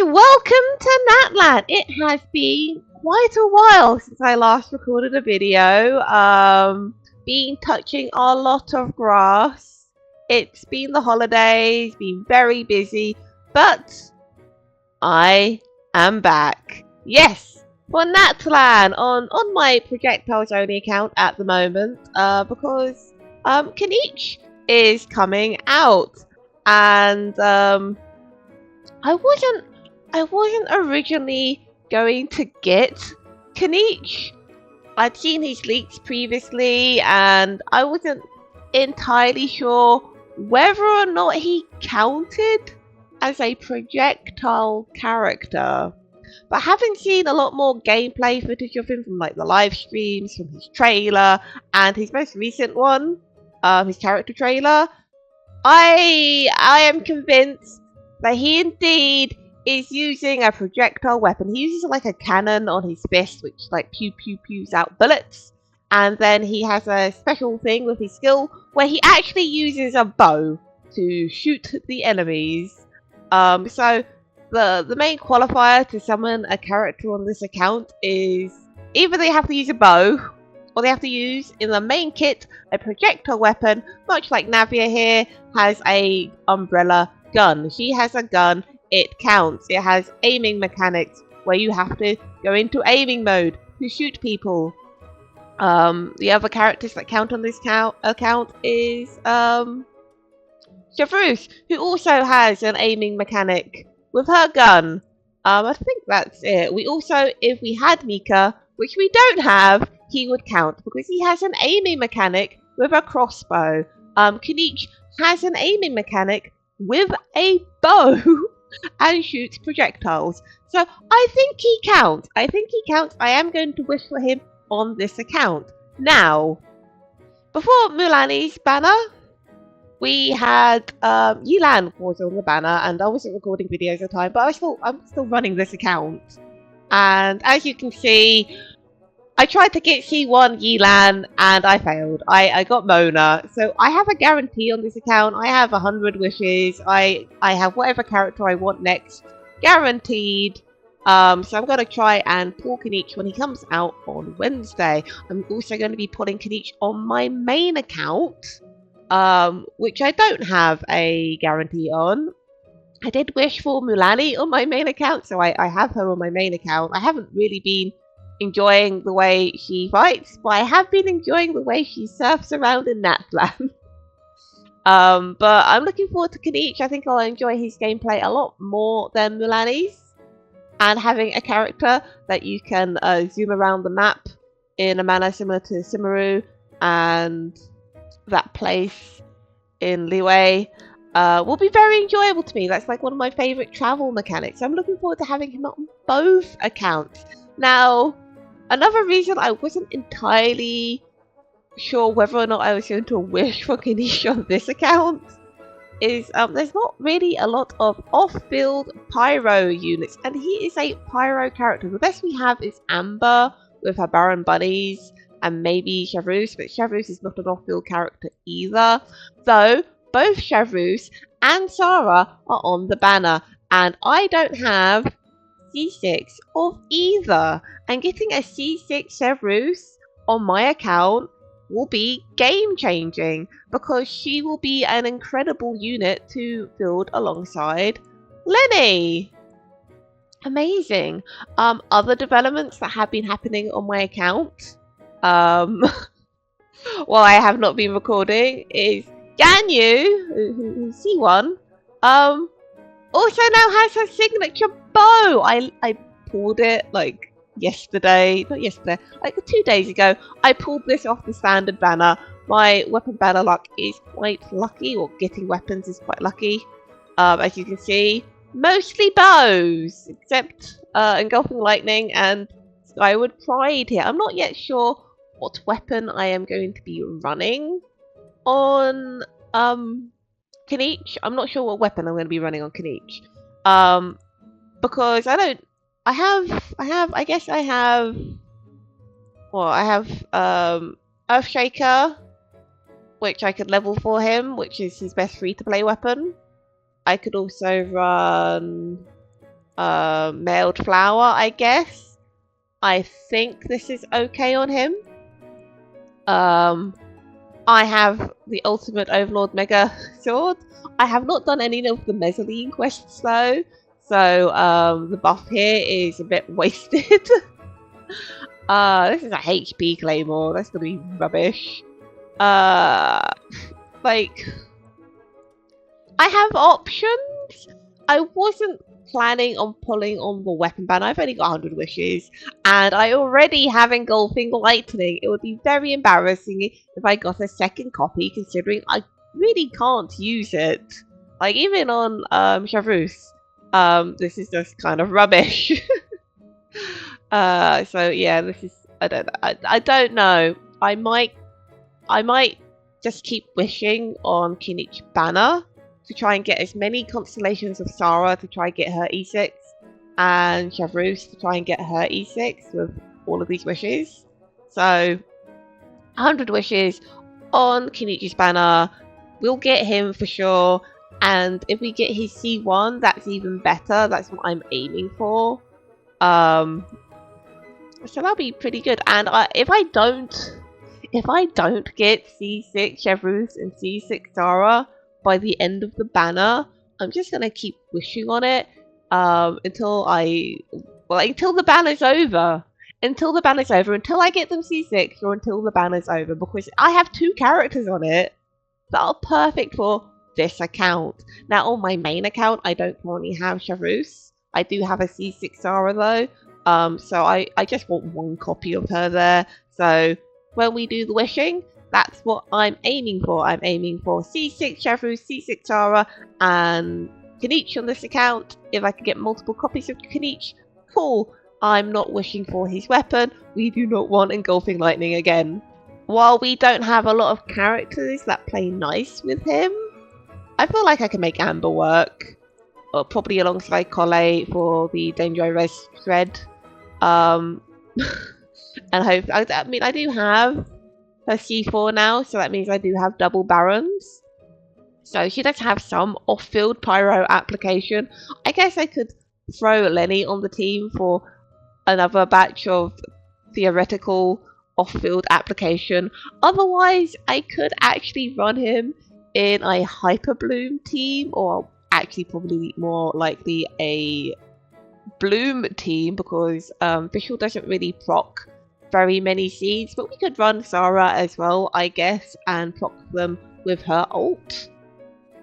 welcome to Natland. It has been quite a while since I last recorded a video. Been touching a lot of grass. It's been the holidays, been very busy, but I am back. Yes, for Natland on my Projectiles only account at the moment, because Kinich is coming out, and I wasn't originally going to get Kinich. I'd seen his leaks previously, and I wasn't entirely sure whether or not he counted as a projectile character. But having seen a lot more gameplay footage of him from like the live streams, from his trailer, and his most recent one, his character trailer, I am convinced that he indeed is using a projectile weapon. He uses like a cannon on his fist, which like pews out bullets. And then he has a special thing with his skill where he actually uses a bow to shoot the enemies. So the main qualifier to summon a character on this account is either they have to use a bow, or they have to use, in the main kit, a projectile weapon, much like Navia here has a umbrella gun. She has a gun, it counts. It has aiming mechanics where you have to go into aiming mode to shoot people. The other characters that count on this account is Shavruce, who also has an aiming mechanic with her gun. I think that's it. We also, if we had Mika, which we don't have, he would count because he has an aiming mechanic with a crossbow. Kinich has an aiming mechanic with a bow and shoots projectiles. So I think he counts. I am going to wish for him on this account. Now, before Mulani's banner, we had Yilan was on the banner, and I wasn't recording videos at the time, but I'm still running this account. And as you can see, I tried to get C1 Yilan and I failed. I got Mona. So I have a guarantee on this account. I have 100 wishes. I have whatever character I want next guaranteed. So I'm going to try and pull Kinich when he comes out on Wednesday. I'm also going to be pulling Kinich on my main account, which I don't have a guarantee on. I did wish for Mulani on my main account, so I have her on my main account. I haven't really been enjoying the way she fights, but I have been enjoying the way she surfs around in Natland. But I'm looking forward to Kinich. I think I'll enjoy his gameplay a lot more than Mulani's. And having a character that you can zoom around the map in a manner similar to Simaru and that place in Liyue will be very enjoyable to me. That's like one of my favourite travel mechanics. I'm looking forward to having him on both accounts. Now, another reason I wasn't entirely sure whether or not I was going to wish for Kinich on this account is there's not really a lot of off-field pyro units, and he is a pyro character. The best we have is Amber with her Baron Bunnies and maybe Shavruce, but Shavruce is not an off-field character either. So both Shavruce and Sarah are on the banner, and I don't have C6 of either. And getting a C6 Shavruce on my account will be game changing because she will be an incredible unit to field alongside Lenny. Amazing. Other developments that have been happening on my account while I have not been recording is Ganyu, who's C1, also now has her signature bow. I pulled it like like 2 days ago. I pulled this off the standard banner. My weapon banner luck is quite lucky, or getting weapons is quite lucky. As you can see, mostly bows, except Engulfing Lightning and Skyward Pride here. I'm not yet sure what weapon I am going to be running on Kinich. I'm not sure what weapon I'm going to be running on Kinich. Because I have Earthshaker, which I could level for him, which is his best free-to-play weapon. I could also run mailed flower, I guess. I think this is okay on him. I have the Ultimate Overlord Mega Sword. I have not done any of the Mezzanine quests though, so the buff here is a bit wasted. This is a HP Claymore. That's gonna be rubbish. Like, I have options. I wasn't planning on pulling on the weapon banner. I've only got 100 wishes, and I already have Engulfing Lightning. It would be very embarrassing if I got a second copy, considering I really can't use it. Like, even on Chavrus, this is just kind of rubbish. So yeah, this is, I don't know. I might just keep wishing on Kinich banner to try and get as many constellations of Sarah to try and get her E6, and Chavrus to try and get her E6 with all of these wishes. So 100 wishes on Kinichi's banner, we'll get him for sure, and if we get his C1, that's even better. That's what I'm aiming for. So that'll be pretty good. And if I don't get C6 Chavrus and C6 Sarah by the end of the banner, I'm just gonna keep wishing on it until the banner's over. Until the banner's over, until I get them C6, or until the banner's over, because I have 2 characters on it that are perfect for this account. Now on my main account, I don't currently have Chavrus. I do have a C6 Sarah though, so I just want 1 copy of her there. So when we do the wishing, that's what I'm aiming for. I'm aiming for C6 Chavrus, C6 Sarah, and Kinich on this account. If I can get multiple copies of Kinich, cool. I'm not wishing for his weapon. We do not want Engulfing Lightning again. While we don't have a lot of characters that play nice with him, I feel like I can make Amber work. Or probably alongside Collei for the Dendro Res thread. And hope, I mean, I do have her C4 now, so that means I do have double Barons. So she does have some off-field pyro application. I guess I could throw Lenny on the team for another batch of theoretical off-field application. Otherwise, I could actually run him in a Hyper Bloom team, or actually probably more likely a Bloom team, because Visual doesn't really proc very many seeds, but we could run Sarah as well, I guess, and proc them with her ult.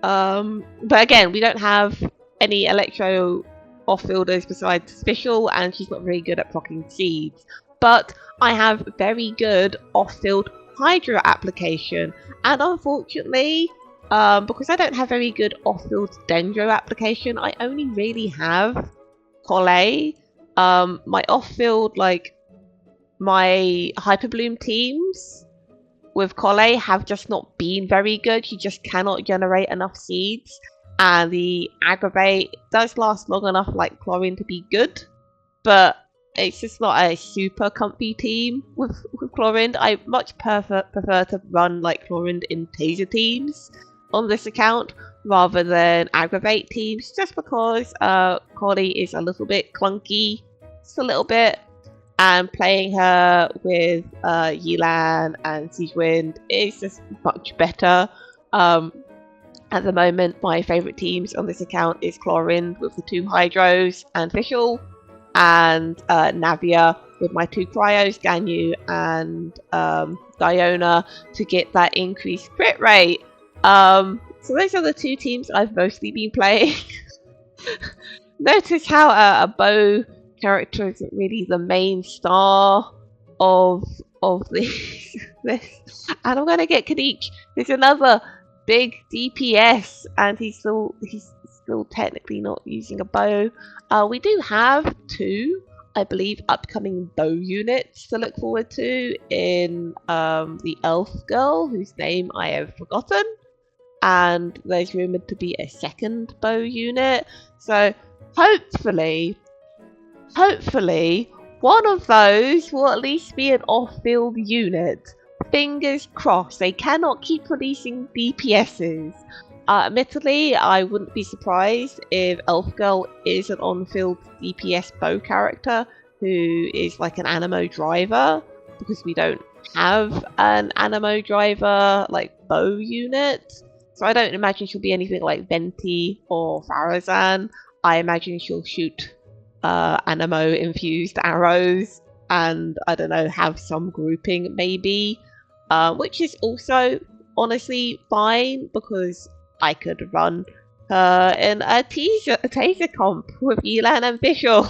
But again, we don't have any Electro off-fielders besides Visual, and she's not very good at procking seeds. But I have very good off-field Hydra application, and unfortunately, because I don't have very good off-field Dendro application, I only really have Collei. My off-field, like, my Hyper Bloom teams with Collei have just not been very good. She just cannot generate enough seeds, and the Aggravate does last long enough like Chlorine to be good, but it's just not a super comfy team with Chlorine. I much prefer to run like Chlorine in Taser teams on this account rather than Aggravate teams, just because Collei is a little bit clunky, just a little bit. And playing her with Yelan and Siegewind is just much better. At the moment, my favourite teams on this account is Chlorine with the 2 Hydros and Visual, and Navia with my 2 Cryos, Ganyu and Diona, to get that increased crit rate. So those are the 2 teams I've mostly been playing. Notice how a bow character isn't really the main star of this. And I'm gonna get Kinich. There's another big DPS, and he's still technically not using a bow. We do have 2, I believe, upcoming bow units to look forward to in the elf girl, whose name I have forgotten, and there's rumoured to be a second bow unit. So hopefully one of those will at least be an off-field unit. Fingers crossed. They cannot keep releasing DPSs. Admittedly, I wouldn't be surprised if Elf Girl is an on-field DPS bow character who is like an Animo driver, because we don't have an Animo driver like bow unit. So I don't imagine she'll be anything like Venti or Farazan. I imagine she'll shoot Animo infused arrows and I don't know, have some grouping maybe, which is also honestly fine because I could run her in a taser comp with Elan and Visual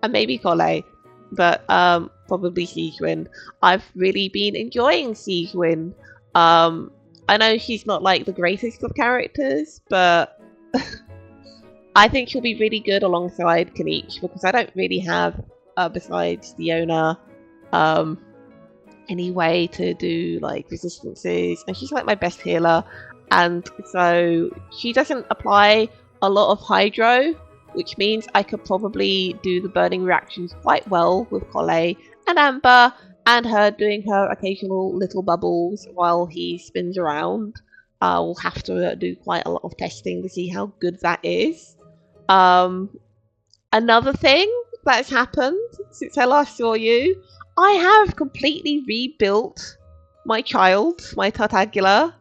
and maybe Collei, but probably Siegewind. I've really been enjoying Siegewind. I know she's not like the greatest of characters, but I think she'll be really good alongside Kinich because I don't really have, besides Leona, any way to do like resistances, and she's like my best healer, and so she doesn't apply a lot of hydro, which means I could probably do the burning reactions quite well with Collei and Amber, and her doing her occasional little bubbles while he spins around. We'll have to do quite a lot of testing to see how good that is. Another thing that's happened since I last saw you, I have completely rebuilt my child, my Tartagula.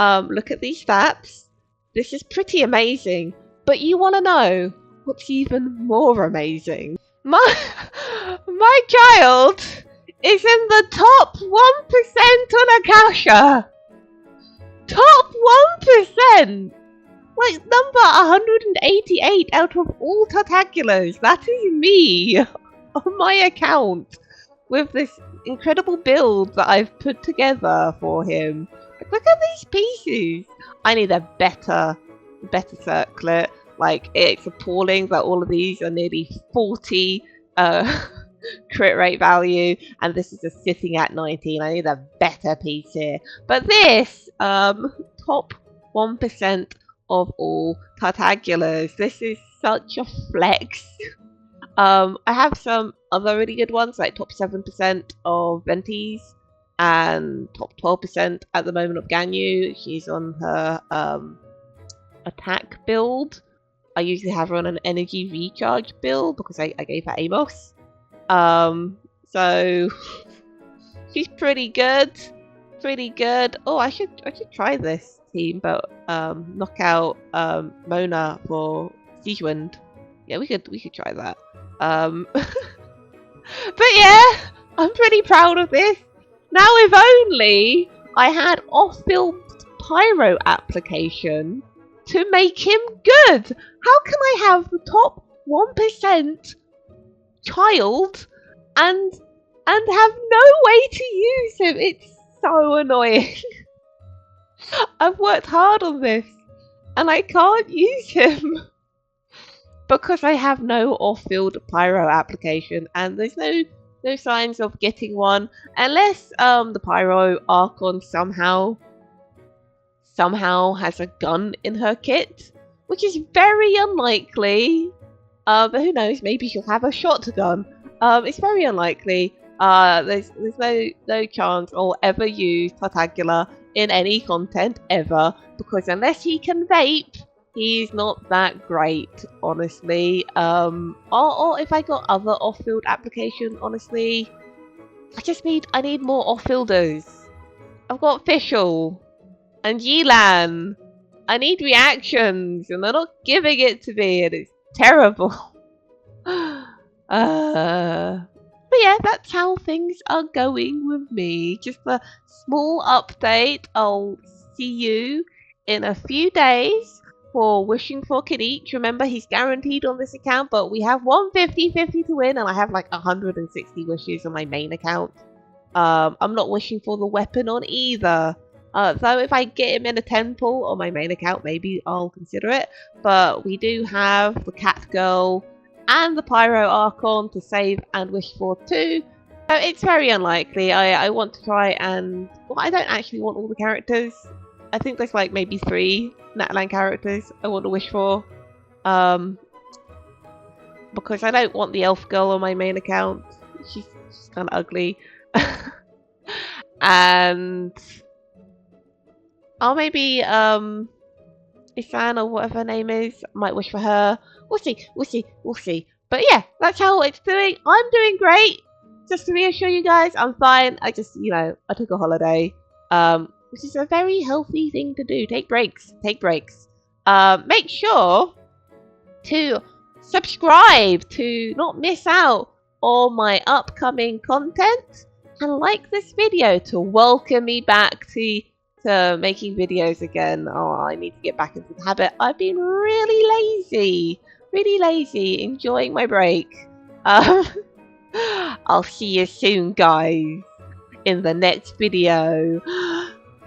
Look at these stats. This is pretty amazing. But you want to know what's even more amazing? My child is in the top 1% on Akasha. Top 1%! Like number 188 out of all Tartagulas. That is me on my account with this incredible build that I've put together for him. Look at these pieces. I need a better circlet. Like, it's appalling that all of these are nearly 40 crit rate value, and this is just sitting at 19. I need a better piece here. But this, top 1% of all Tartagulas. This is such a flex. I have some other really good ones, like top 7% of Ventis and top 12% at the moment of Ganyu. She's on her attack build. I usually have her on an energy recharge build because I gave her Amos. So she's pretty good. Pretty good. Oh, I should try this team, but knock out Mona for Siegewind. Yeah, we could try that. But yeah, I'm pretty proud of this. Now, if only I had off-field pyro application to make him good. How can I have the top 1% child and have no way to use him? It's so annoying. I've worked hard on this and I can't use him because I have no off-field pyro application, and there's no signs of getting one unless the pyro Archon somehow has a gun in her kit, which is very unlikely. But who knows? Maybe she'll have a shotgun. It's very unlikely. There's no chance I'll ever use Tartagula in any content ever, because unless he can vape, he's not that great, honestly. Or if I got other off-field application, honestly, I need more off-fielders. I've got Fischl and Yelan. I need reactions, and they're not giving it to me, and it's terrible. But yeah, that's how things are going with me. Just a small update. I'll see you in a few days for wishing for Kinich. Remember, he's guaranteed on this account, but we have 150-50 to win, and I have like 160 wishes on my main account. I'm not wishing for the weapon on either. So if I get him in a 10 pull on my main account, maybe I'll consider it. But we do have the Cat Girl and the Pyro Archon to save and wish for too. So it's very unlikely. I want to try and... Well, I don't actually want all the characters. I think there's like maybe 3 Natlan characters I want to wish for. Because I don't want the Elf Girl on my main account. She's kind of ugly. And... I'll maybe Isan or whatever her name is. Might wish for her. We'll see. We'll see. We'll see. But yeah, that's how it's doing. I'm doing great. Just to reassure you guys, I'm fine. I just, I took a holiday, which is a very healthy thing to do. Take breaks. Take breaks. Make sure to subscribe to not miss out on my upcoming content, and like this video to welcome me back to making videos again. Oh, I need to get back into the habit. I've been really lazy, enjoying my break. I'll see you soon, guys, in the next video.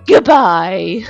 Goodbye.